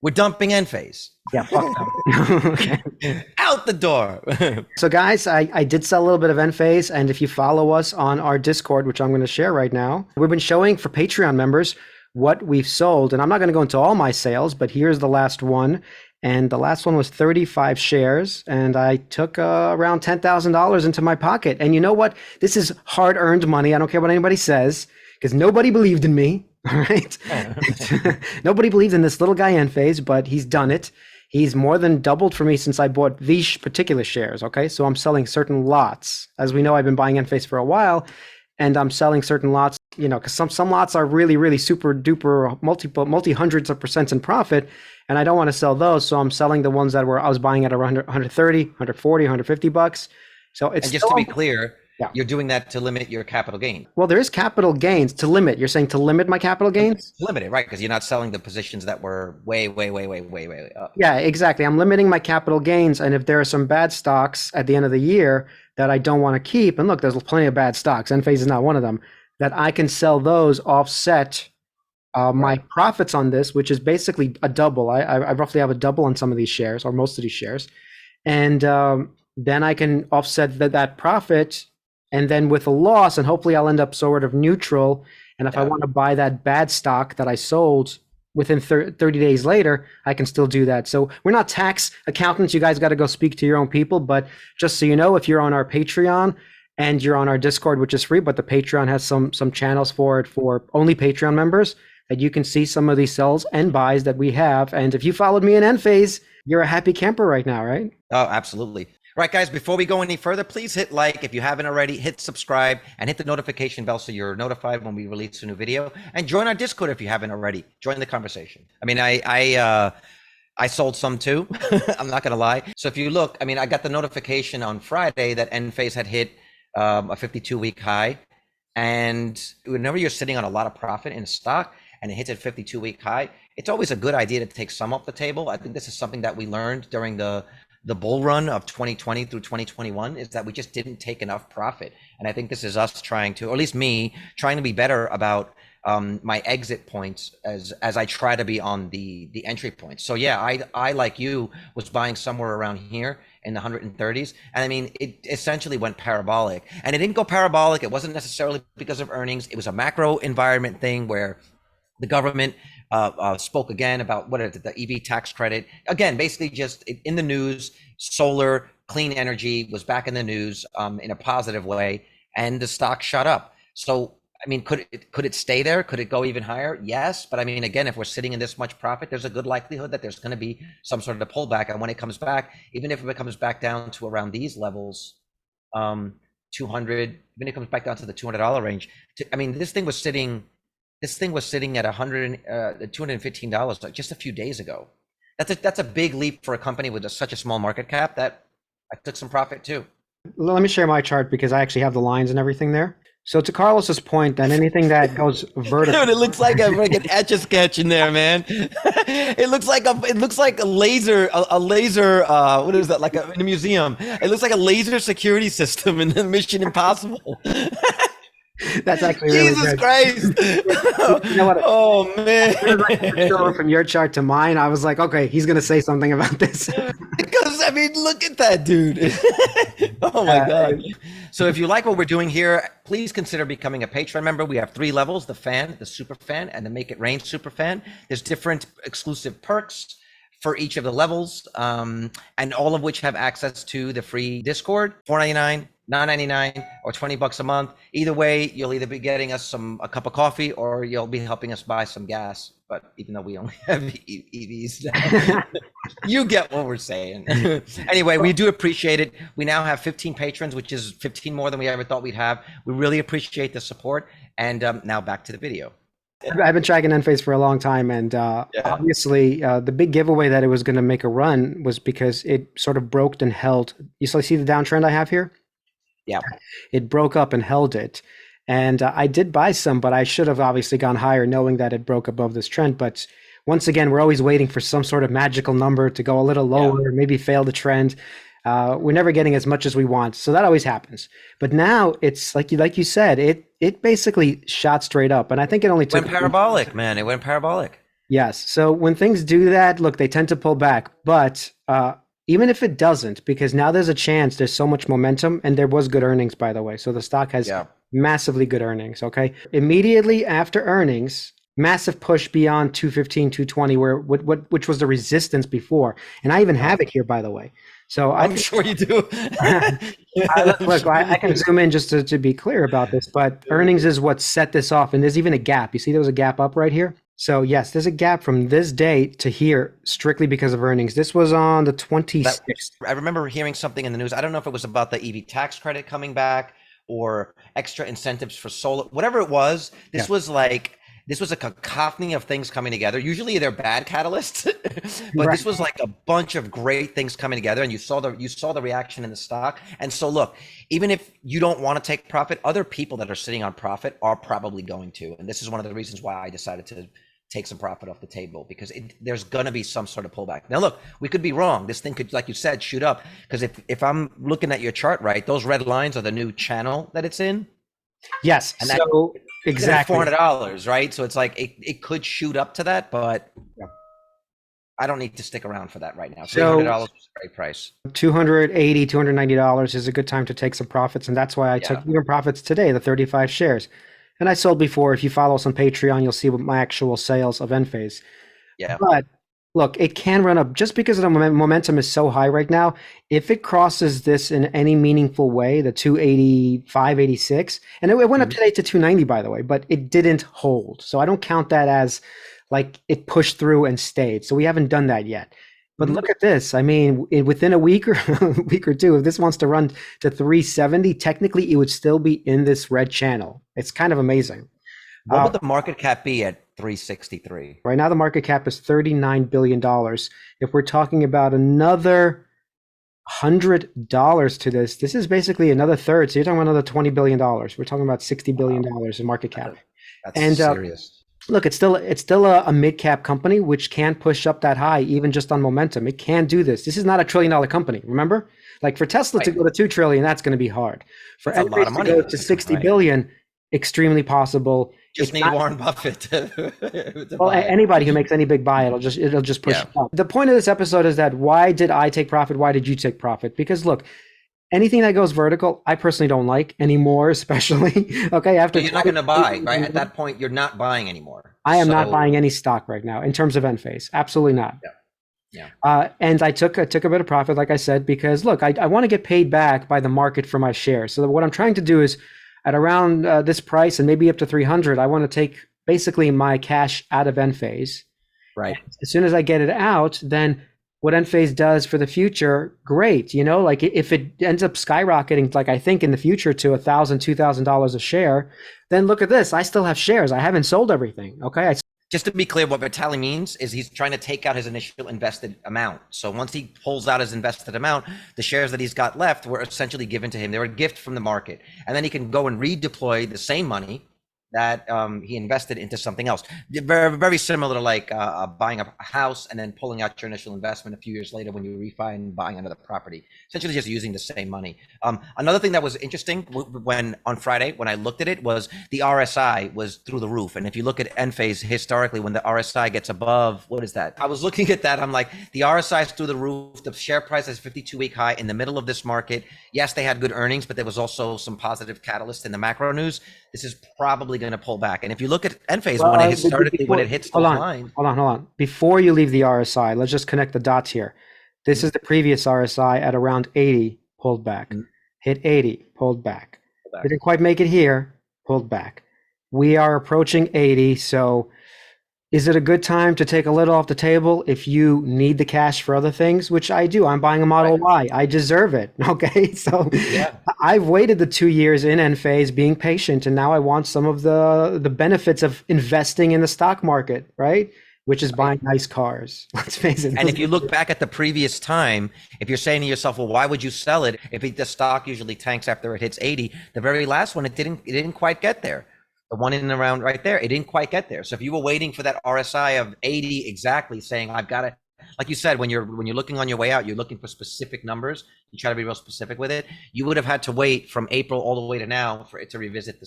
We're dumping Enphase. Yeah, fuck them. Okay. Out the door. So guys, I did sell a little bit of Enphase, and if you follow us on our Discord, which I'm going to share right now, we've been showing for Patreon members what we've sold. And I'm not going to go into all my sales, but here's the last one. And the last one was 35 shares, and I took around $10,000 into my pocket. And you know what? This is hard-earned money. I don't care what anybody says, because nobody believed in me. All right. Nobody believed in this little guy Enphase, but he's done it. He's more than doubled for me since I bought these particular shares. Okay. So I'm selling certain lots. As we know, I've been buying Enphase for a while, and I'm selling certain lots, because some lots are really, really super duper multi hundreds of percents in profit. And I don't want to sell those. So I'm selling the ones that I was buying at around 130, 140, 150 bucks. So it's and just still, to be clear, yeah. You're doing that to limit your capital gain. Well, there is capital gains to limit. You're saying to limit my capital gains? Limit it, right? Because you're not selling the positions that were way up. Yeah, exactly. I'm limiting my capital gains. And if there are some bad stocks at the end of the year that I don't want to keep, and look, there's plenty of bad stocks, Enphase is not one of them, that I can sell those, offset my profits on this, which is basically a double. I roughly have a double on some of these shares, or most of these shares. And then I can offset that profit, and then with a loss, and hopefully I'll end up sort of neutral. And if I want to buy that bad stock that I sold within 30 days later, I can still do that. So we're not tax accountants. You guys got to go speak to your own people. But just so you know, if you're on our Patreon and you're on our Discord, which is free, but the Patreon has some channels for it for only Patreon members, that you can see some of these sells and buys that we have. And if you followed me in Enphase, you're a happy camper right now, right? Oh, absolutely. Right, guys, before we go any further, please hit like if you haven't already, hit subscribe, and hit the notification bell so you're notified when we release a new video. And join our Discord if you haven't already. Join the conversation. I mean, I sold some too. I'm not going to lie. So if you look, I mean, I got the notification on Friday that Enphase had hit a 52-week high. And whenever you're sitting on a lot of profit in a stock and it hits a 52-week high, it's always a good idea to take some off the table. I think this is something that we learned during the bull run of 2020 through 2021, is that we just didn't take enough profit. And I think this is us trying to, or at least me, trying to be better about my exit points as I try to be on the entry points. So yeah, I like you was buying somewhere around here in the 130s. And I mean, it essentially went parabolic, and it didn't go parabolic. It wasn't necessarily because of earnings. It was a macro environment thing where the government spoke again about what is it, the EV tax credit. Again, basically just in the news, solar, clean energy was back in the news in a positive way, and the stock shot up. So, I mean, could it stay there? Could it go even higher? Yes. But I mean, again, if we're sitting in this much profit, there's a good likelihood that there's going to be some sort of pullback. And when it comes back, even if it comes back down to around these levels, 200, when it comes back down to the $200 range, I mean, this thing was sitting at $215 like just a few days ago. That's a big leap for a company with such a small market cap that I took some profit too. Let me share my chart because I actually have the lines and everything there. So to Carlos's point, that anything that goes vertical, dude, it looks like an etch a sketch in there, man. It looks like a laser. What is that? Like in a museum. It looks like a laser security system in the Mission Impossible. That's actually really Jesus good. Christ. You know what? Oh man. From your chart to mine, I was like, okay, he's gonna say something about this. Because I mean, look at that, dude. Oh my God. So if you like what we're doing here, please consider becoming a Patreon member. We have 3 levels: the fan, the super fan, and the make it rain super fan. There's different exclusive perks for each of the levels, and all of which have access to the free Discord. $4.99, $9.99, or $20 a month. Either way, you'll either be getting us a cup of coffee, or you'll be helping us buy some gas. But even though we only have EVs, you get what we're saying. Anyway, we do appreciate it. We now have 15 patrons, which is 15 more than we ever thought we'd have. We really appreciate the support. And now back to the video. I've been tracking Enphase for a long time, and obviously the big giveaway that it was going to make a run was because it sort of broke and held. You still see the downtrend I have here? Yeah. It broke up and held it. And I did buy some, but I should have obviously gone higher knowing that it broke above this trend. But once again, we're always waiting for some sort of magical number to go a little lower, maybe fail the trend. We're never getting as much as we want. So that always happens. But now it's like you said, it basically shot straight up. And I think it only took— It went parabolic, man. It went parabolic. Yes. So when things do that, look, they tend to pull back. But even if it doesn't, because now there's a chance, there's so much momentum, and there was good earnings, by the way. So the stock has Yeah. massively good earnings. Okay. Immediately after earnings, massive push beyond 215, 220, which was the resistance before. And I even have it here, by the way. So I I'm think sure you do. look, I'm sure I you can do. zoom in just to be clear about this, but earnings is what set this off. And there's even a gap. You see, there was a gap up right here. So yes, there's a gap from this date to here strictly because of earnings. This was on the That 26th. I remember hearing something in the news. I don't know if it was about the EV tax credit coming back or extra incentives for solar, whatever it was. Yeah, This was a cacophony of things coming together. Usually they're bad catalysts, but right. this was like a bunch of great things coming together, and you saw the reaction in the stock. And so look, even if you don't want to take profit, other people that are sitting on profit are probably going to. And this is one of the reasons why I decided to take some profit off the table, because there's going to be some sort of pullback. Now, look, we could be wrong. This thing could, like you said, shoot up. Because if I'm looking at your chart right, those red lines are the new channel that it's in, Yes. and that So at exactly. $400, right? So it's like it could shoot up to that, but Yeah. I don't need to stick around for that right now. So $300 is a great price. 280, $290 is a good time to take some profits. And that's why I took Yeah, even profits today, the 35 shares. And I sold before. If you follow us on Patreon, you'll see what my actual sales of Enphase. yeah. But look, it can run up just because the momentum is so high right now. If it crosses this in any meaningful way, the 285, 86, and it went up Mhm. today to 290, by the way, but it didn't hold. So I don't count that as like it pushed through and stayed. So we haven't done that yet. But Mhm. look at this. I mean, within a week or a week or two, if this wants to run to 370, technically it would still be in this red channel. It's kind of amazing. What Uh, would the market cap be at 363? Right now, the market cap is $39 billion. If we're talking about another $100 to this is basically another third. So you're talking about another $20 billion. We're talking about $60 billion in market That's cap. that's And serious. look, it's still a mid cap company, which can push up that high, even just on momentum. It can do this. This is not a $1 trillion company. Remember, like for Tesla to Right. go to 2 trillion, that's going to be hard. For That's a lot Enphase of to go money. to 60 Right. billion, extremely possible. Just It's need not. Warren Buffett to Well, buy it. anybody who makes any big buy, it'll just push Yeah. it up. The point of this episode is that why did I take profit? Why did you take profit? Because look, anything that goes vertical, I personally don't like anymore, especially okay So after you're not 20. going to buy, right? At that point, you're not buying anymore. I am not So buying any stock right now in terms of Enphase. Absolutely not. yeah, yeah. And I took a bit of profit, like I said, because look, I want to get paid back by the market for my shares. So what I'm trying to do is, at around this price and maybe up to 300, I want to take basically my cash out of Enphase. Right. As soon as I get it out, then what Enphase does for the future, great. Like if it ends up skyrocketing, like I think in the future to $1,000, $2,000 a share, then look at this. I still have shares. I haven't sold everything. Okay. Just to be clear, what Vitaly means is he's trying to take out his initial invested amount. So once he pulls out his invested amount, the shares that he's got left were essentially given to him. They were a gift from the market. And then he can go and redeploy the same money that he invested into something else. Very, very similar to like buying a house and then pulling out your initial investment a few years later when you refi and buying another property. Essentially just using the same money. Another thing that was interesting when on Friday, when I looked at it, was the RSI was through the roof. And if you look at Enphase historically, when the RSI gets above, what is that? I was looking at that. I'm like, the RSI is through the roof. The share price is 52-week high in the middle of this market. Yes, they had good earnings, but there was also some positive catalyst in the macro news. This is probably going to pull back. And if you look at Enphase, Well, when it hits hold those on, lines, hold on. Before you leave the RSI, let's just connect the dots here. This is the previous RSI at around 80, pulled back. Hit 80, pulled back. pull back. Didn't quite make it here, pulled back. We are approaching 80, so is it a good time to take a little off the table if you need the cash for other things? Which I do. I'm buying a Model Y. I deserve it. Okay. So Yeah. I've waited the 2 years in Enphase being patient, and now I want some of the benefits of investing in the stock market, right? Which is buying nice cars. Let's face it. And if you look back at the previous time, if you're saying to yourself, well, why would you sell it if the stock usually tanks after it hits 80? The very last one, it didn't quite get there. The one in and around right there, it didn't quite get there. So if you were waiting for that RSI of 80 exactly, saying I've got to, like you said, when you're looking on your way out, you're looking for specific numbers. You try to be real specific with it. You would have had to wait from April all the way to now for it to revisit the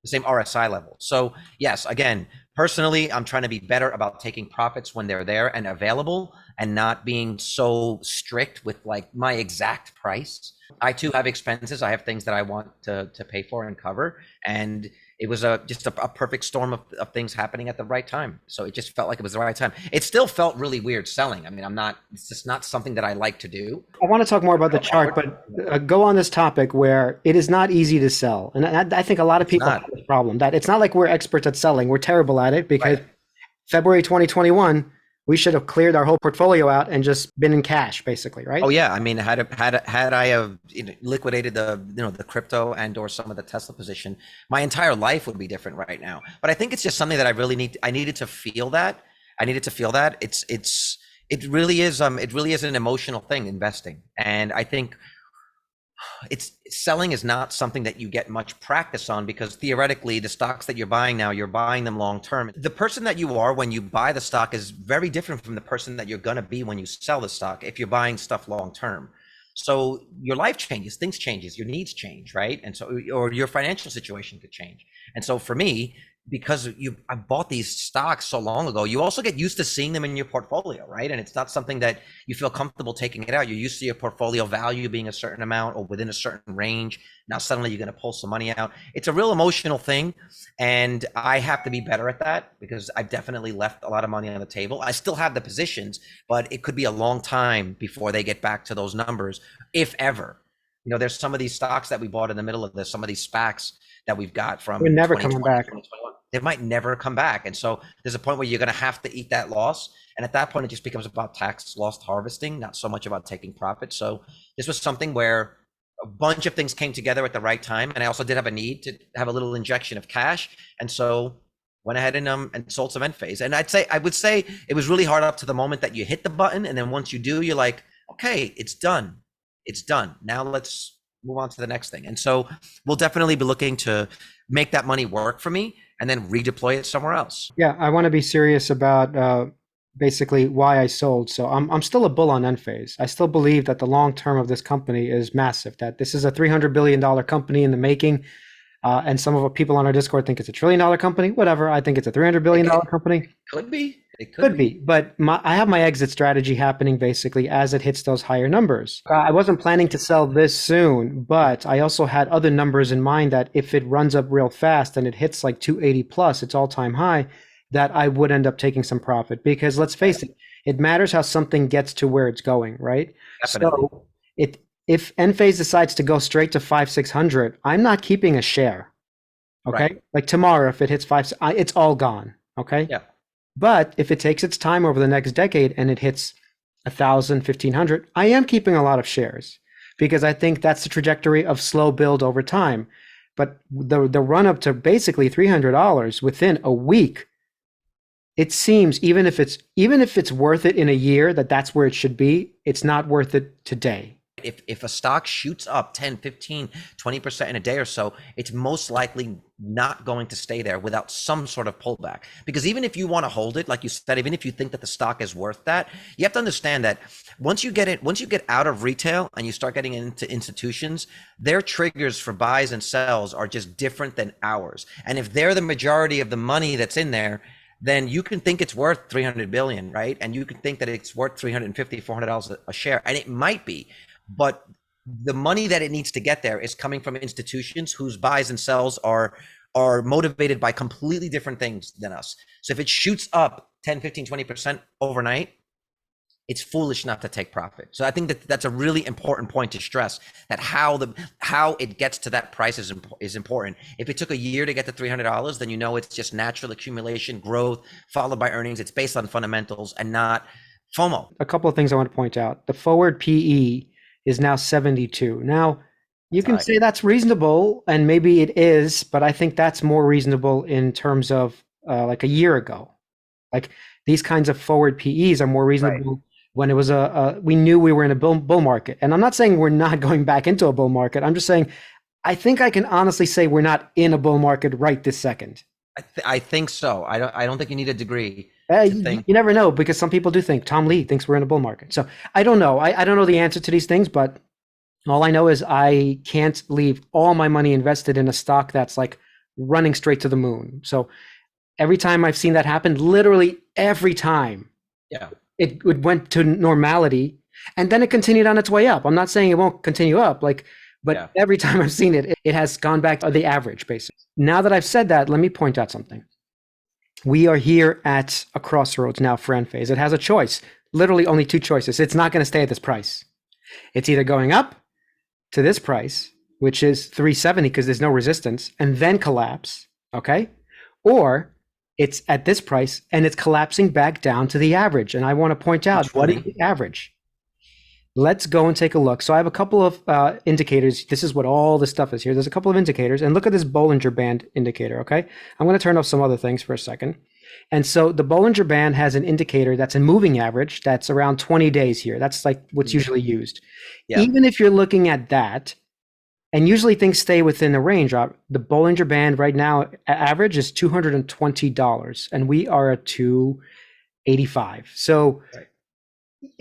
the same RSI level. So yes, again, personally, I'm trying to be better about taking profits when they're there and available, and not being so strict with like my exact price. I too have expenses. I have things that I want to pay for and cover. And it was just a perfect storm of things happening at the right time. So it just felt like it was the right time. It still felt really weird selling. I mean, it's just not something that I like to do. I want to talk more about the chart, but go on this topic where it is not easy to sell. And I think a lot of people have this problem, that it's not like we're experts at selling. We're terrible at it, because February 2021, we should have cleared our whole portfolio out and just been in cash, basically, right? Oh yeah, I mean, had I have liquidated the crypto and or some of the Tesla position, my entire life would be different right now. But I think it's just something that I needed to feel that. I needed to feel that it really is an emotional thing, investing, and I think selling is not something that you get much practice on, because theoretically the stocks that you're buying now, you're buying them long term. The person that you are when you buy the stock is very different from the person that you're going to be when you sell the stock, if you're buying stuff long term. So your life changes, things changes, your needs change, right? And so, or your financial situation could change. And so for me, because I bought these stocks so long ago, you also get used to seeing them in your portfolio, right? And it's not something that you feel comfortable taking it out. You're used to your portfolio value being a certain amount or within a certain range. Now suddenly you're going to pull some money out. It's a real emotional thing, and I have to be better at that, because I've definitely left a lot of money on the table. I still have the positions, but it could be a long time before they get back to those numbers, if ever. There's some of these stocks that we bought in the middle of this, some of these SPACs that we've got from We're never coming back. 2021. They might never come back. And so there's a point where you're going to have to eat that loss. And at that point, it just becomes about tax loss harvesting, not so much about taking profit. So this was something where a bunch of things came together at the right time. And I also did have a need to have a little injection of cash. And so went ahead and sold some Enphase. And I would say it was really hard up to the moment that you hit the button. And then once you do, you're like, okay, it's done. It's done. Now let's move on to the next thing. And so we'll definitely be looking to make that money work for me and then redeploy it somewhere else. Yeah, I want to be serious about basically why I sold. So I'm still a bull on Enphase. I still believe that the long term of this company is massive, that this is a $300 billion company in the making. And some of the people on our Discord think it's a $1 trillion company. Whatever. I think it's a $300 billion company. Could be. It could be. But I have my exit strategy happening basically as it hits those higher numbers. I wasn't planning to sell this soon, but I also had other numbers in mind that if it runs up real fast and it hits like 280 plus, its all-time high, that I would end up taking some profit. Because let's face it, it matters how something gets to where it's going, right? Definitely. So if Enphase decides to go straight to 5,600, I'm not keeping a share. Okay. Right. Like tomorrow, if it hits it's all gone. Okay. Yeah. But if it takes its time over the next decade and it hits 1,000, 1,500, I am keeping a lot of shares, because I think that's the trajectory of slow build over time. But the run up to basically $300 within a week, it seems, even if it's worth it in a year, that's where it should be, it's not worth it today. If a stock shoots up 10, 15, 20% in a day or so, it's most likely not going to stay there without some sort of pullback. Because even if you want to hold it, like you said, even if you think that the stock is worth that, you have to understand that once you get out of retail and you start getting into institutions, their triggers for buys and sells are just different than ours. And if they're the majority of the money that's in there, then you can think it's worth 300 billion, right? And you can think that it's worth $350, $400 a share, and it might be. But the money that it needs to get there is coming from institutions whose buys and sells are motivated by completely different things than us. So if it shoots up 10, 15, 20% overnight, it's foolish not to take profit. So I think that's a really important point to stress, that how it gets to that price is important. If it took a year to get to $300, then it's just natural accumulation, growth, followed by earnings. It's based on fundamentals and not FOMO. A couple of things I want to point out. The forward PE is now 72. Now, you can say that's reasonable, and maybe it is, but I think that's more reasonable in terms of like a year ago. Like these kinds of forward PEs are more reasonable when it was we knew we were in a bull market. And I'm not saying we're not going back into a bull market. I'm just saying I think I can honestly say we're not in a bull market right this second. I think so. I don't think you need a degree. You never know, because some people do think. Tom Lee thinks we're in a bull market. So I don't know. I don't know the answer to these things, but all I know is I can't leave all my money invested in a stock that's like running straight to the moon. So every time I've seen that happen, literally every time, Yeah. it went to normality, and then it continued on its way up. I'm not saying it won't continue up, but Yeah. every time I've seen it, it has gone back to the average, basically. Now that I've said that, let me point out something. We are here at a crossroads now for Enphase. It has a choice, literally only two choices. It's not going to stay at this price. It's either going up to this price, which is 370 because there's no resistance, and then collapse, okay? Or it's at this price and it's collapsing back down to the average. And I want to point out, what is the average? Let's go and take a look. So I have a couple of indicators. This is what all this stuff is here. There's a couple of indicators, and look at this Bollinger Band indicator, okay? I'm going to turn off some other things for a second. And so the Bollinger Band has an indicator that's a moving average that's around 20 days here. That's like what's usually used. Yeah. Even if you're looking at that, and usually things stay within the range, the Bollinger Band right now average is $220, and we are at 285. So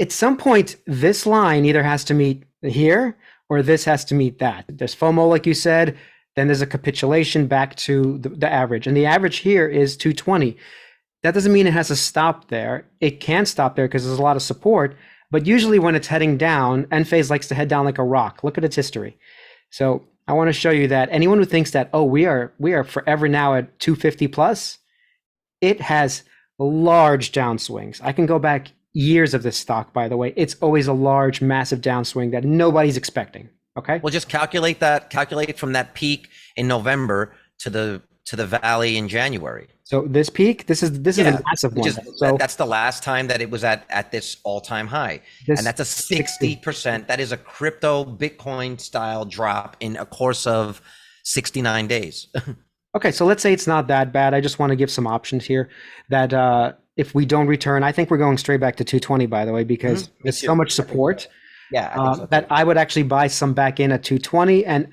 at some point, this line either has to meet here or this has to meet that. There's FOMO, like you said, then there's a capitulation back to the average. And the average here is 220. That doesn't mean it has to stop there. It can stop there because there's a lot of support. But usually when it's heading down, Enphase likes to head down like a rock. Look at its history. So I want to show you that anyone who thinks that, oh, we are forever now at 250 plus, it has large downswings. I can go back years of this stock, by the way. It's always a large, massive downswing that nobody's expecting. Okay. Well, just calculate from that peak in November to the valley in January. So this peak, this is a massive one. So that's the last time that it was at this all-time high. And that's a 60%. That is a crypto Bitcoin style drop in a course of 69 days. Okay, so let's say it's not that bad. I just want to give some options here that if we don't return, I think we're going straight back to 220, by the way, because there's so much support. Yeah, I think so, that I would actually buy some back in at 220, and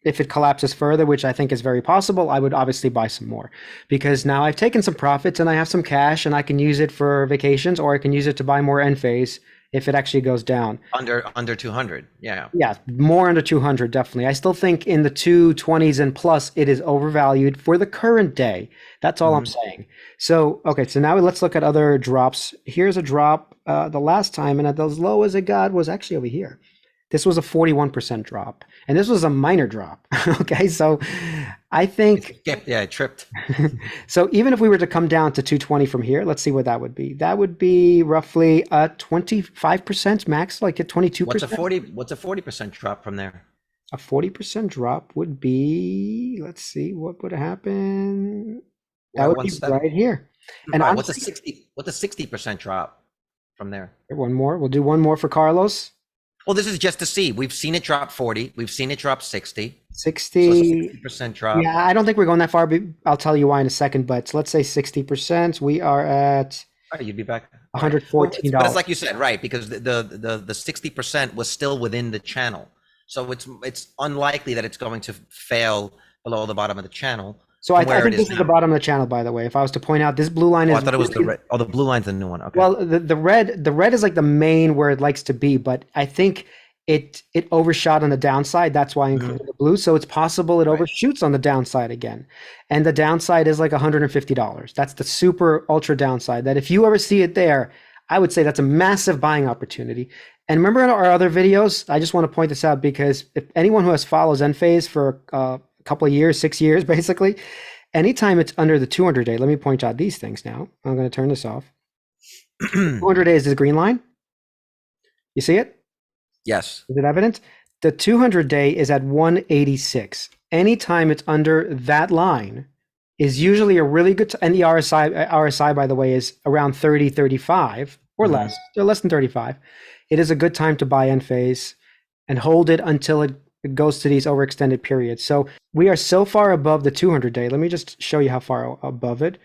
if it collapses further, which I think is very possible, I would obviously buy some more, because now I've taken some profits and I have some cash and I can use it for vacations, or I can use it to buy more Enphase if it actually goes down. Under 200, yeah. Yeah, more under 200, definitely. I still think in the 220s and plus, it is overvalued for the current day. That's all I'm saying. So, okay, so now let's look at other drops. Here's a drop. The last time, and at as low as it got was actually over here. This was a 41% drop, and this was a minor drop. Okay, so I think it tripped. So even if we were to come down to 220 from here, let's see what that would be. That would be roughly a 25% max, like a 22%. What's a 40% drop from there? A 40% drop would be, let's see, what would happen? That would be right here. And right, what's a 60% drop from there? One more. We'll do one more for Carlos. Well, this is just to see. We've seen it drop 40. We've seen it drop 60. 60% drop. Yeah, I don't think we're going that far. But I'll tell you why in a second. But let's say 60%. We are at. Right, you'd be back $114. But it's like you said, right? Because the 60% was still within the channel, so it's unlikely that it's going to fail below the bottom of the channel. So I think this is the bottom of the channel, by the way. If I was to point out, this blue line is. I thought it was the red. Oh, the blue line's the new one. Okay. Well, the red is like the main where it likes to be, but I think it overshot on the downside. That's why I included the blue. So it's possible it overshoots on the downside again, and the downside is like $150. That's the super ultra downside. That if you ever see it there, I would say that's a massive buying opportunity. And remember in our other videos, I just want to point this out because if anyone who follows Enphase for couple of years, 6 years, basically, anytime it's under the 200 day, let me point out these things now. I'm going to turn this off. 200 days is the green line. You see it? Yes. Is it evident? The 200 day is at 186. Anytime it's under that line is usually a really good, and the RSI, by the way, is around 30, 35 or less, less than 35. It is a good time to buy Enphase and hold it until it goes to these overextended periods. So we are so far above the 200 day. Let me just show you how far above it.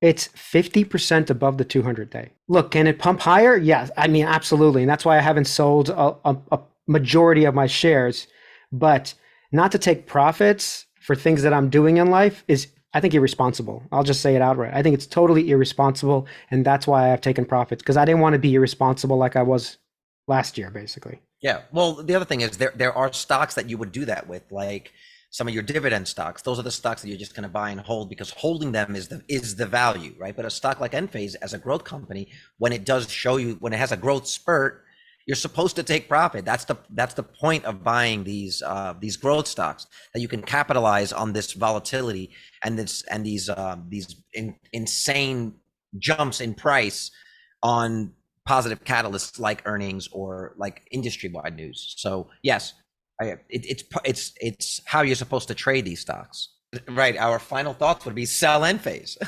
It's 50% above the 200 day. Look, can it pump higher? Yes, I mean, absolutely. And that's why I haven't sold a majority of my shares. But not to take profits for things that I'm doing in life is, I think, irresponsible. I'll just say it outright. I think it's totally irresponsible. And that's why I've taken profits, because I didn't want to be irresponsible like I was last year, basically. Yeah. Well, the other thing is there are stocks that you would do that with, like some of your dividend stocks. Those are the stocks that you're just going to buy and hold because holding them is the value, right? But a stock like Enphase, as a growth company, when it does show you, when it has a growth spurt, you're supposed to take profit. That's the point of buying these growth stocks, that you can capitalize on this volatility and these insane jumps in price on positive catalysts like earnings or like industry-wide news. So yes, it's how you're supposed to trade these stocks. Right. Our final thoughts would be sell Enphase,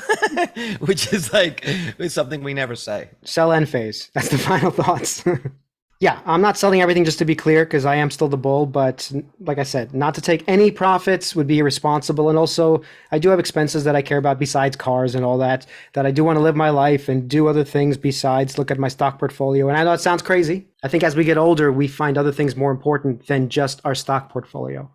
which is like something we never say. Sell Enphase. That's the final thoughts. Yeah, I'm not selling everything, just to be clear, because I am still the bull. But like I said, not to take any profits would be irresponsible. And also, I do have expenses that I care about besides cars and all that, that I do want to live my life and do other things besides look at my stock portfolio. And I know it sounds crazy. I think as we get older, we find other things more important than just our stock portfolio.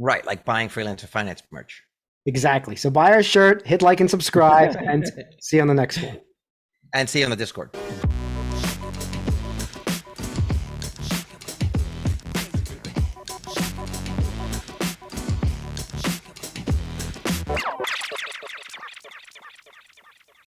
Right, like buying Freelancer Finance merch. Exactly. So buy our shirt, hit like and subscribe, and see you on the next one. And see you on the Discord.